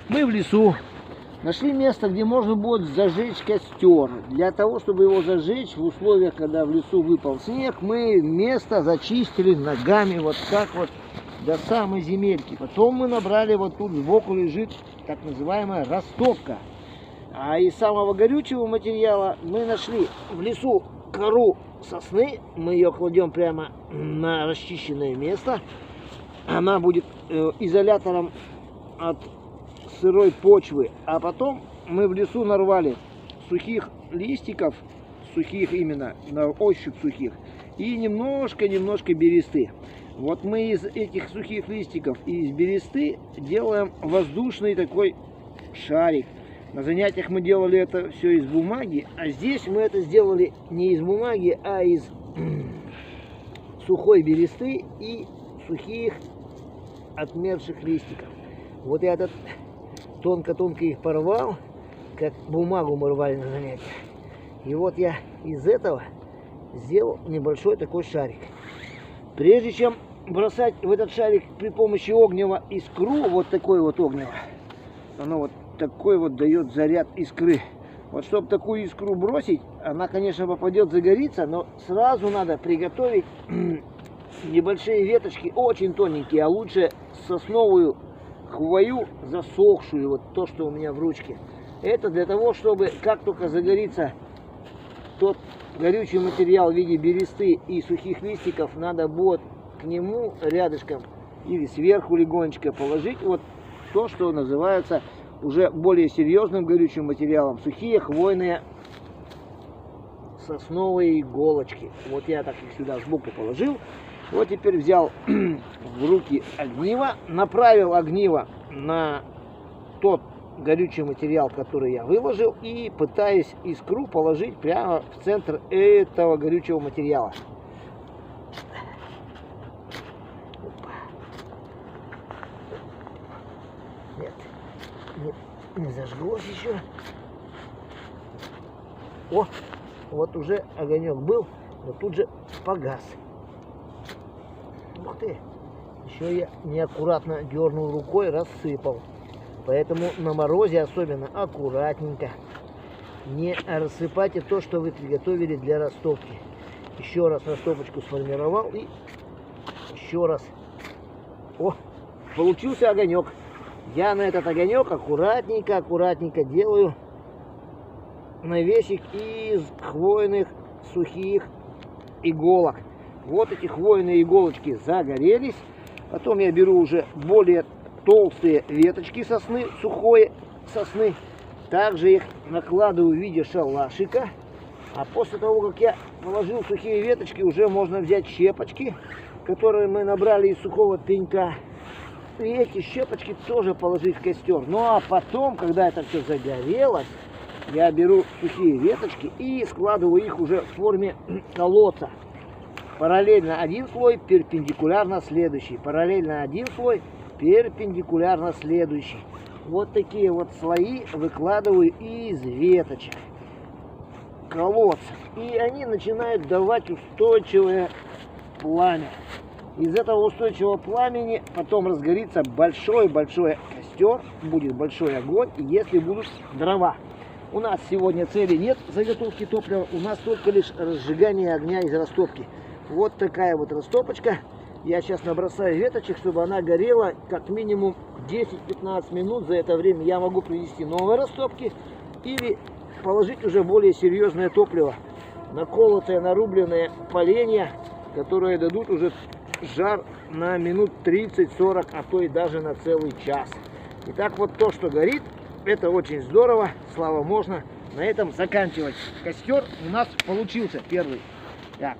Мы в лесу нашли место, где можно будет зажечь костер. Для того, чтобы его зажечь в условиях, когда в лесу выпал снег, мы место зачистили ногами вот так вот до самой земельки. Потом мы набрали, вот тут сбоку лежит так называемая растопка. А из самого горючего материала мы нашли в лесу кору сосны. Мы ее кладем прямо на расчищенное место. Она будет изолятором от сырой почвы. А потом мы в лесу нарвали сухих листиков, сухих именно, на ощупь сухих, и немножко бересты. Вот мы из этих сухих листиков и из бересты делаем воздушный такой шарик. На занятиях мы делали это все из бумаги, а здесь мы это сделали не из бумаги, а из сухой бересты и сухих отмерших листиков. Вот я этот тонко-тонко их порвал, как бумагу мы рвали на занятиях. И вот я из этого сделал небольшой такой шарик. Прежде чем бросать в этот шарик при помощи огнева искру, вот такой вот огнево, оно вот такой вот дает заряд искры. Вот чтобы такую искру бросить, она, конечно, попадет, загорится, но сразу надо приготовить небольшие веточки, очень тоненькие, а лучше сосновую хвою засохшую, вот то, что у меня в ручке. Это для того, чтобы как только загорится тот горючий материал в виде бересты и сухих листиков, надо будет к нему рядышком или сверху легонечко положить вот то, что называется уже более серьезным горючим материалом, сухие хвойные сосновые иголочки. Вот я так их сюда сбоку положил. Вот теперь взял в руки огниво, направил огниво на тот горючий материал, который я выложил, и пытаюсь искру положить прямо в центр этого горючего материала. Нет, не зажглось еще. О, вот уже огонек был, но тут же погас. Ух ты, еще я неаккуратно дернул рукой, рассыпал. Поэтому на морозе особенно аккуратненько. Не рассыпайте то, что вы приготовили для растопки. Еще раз растопочку сформировал и еще раз. О, получился огонек. Я на этот огонек аккуратненько делаю навесик из хвойных сухих иголок. Вот эти хвойные иголочки загорелись. Потом я беру уже более толстые веточки сосны, сухой сосны. Также их накладываю в виде шалашика. А после того, как я положил сухие веточки, уже можно взять щепочки, которые мы набрали из сухого пенька. И эти щепочки тоже положить в костер. Ну а потом, когда это все загорелось, я беру сухие веточки и складываю их уже в форме колодца. Параллельно один слой, перпендикулярно следующий. Параллельно один слой, перпендикулярно следующий. Вот такие вот слои выкладываю из веточек колодца. И они начинают давать устойчивое пламя. Из этого устойчивого пламени потом разгорится большой-большой костер, будет большой огонь, если будут дрова. У нас сегодня цели нет заготовки топлива, у нас только лишь разжигание огня из растопки. Вот такая вот растопочка. Я сейчас набросаю веточек, чтобы она горела как минимум 10-15 минут. За это время я могу привести новые растопки или положить уже более серьезное топливо. Наколотое, нарубленное поленья, которые дадут уже жар на минут 30-40, а то и даже на целый час. Итак, вот то, что горит, это очень здорово. Слава, можно на этом заканчивать. Костер у нас получился первый. Так.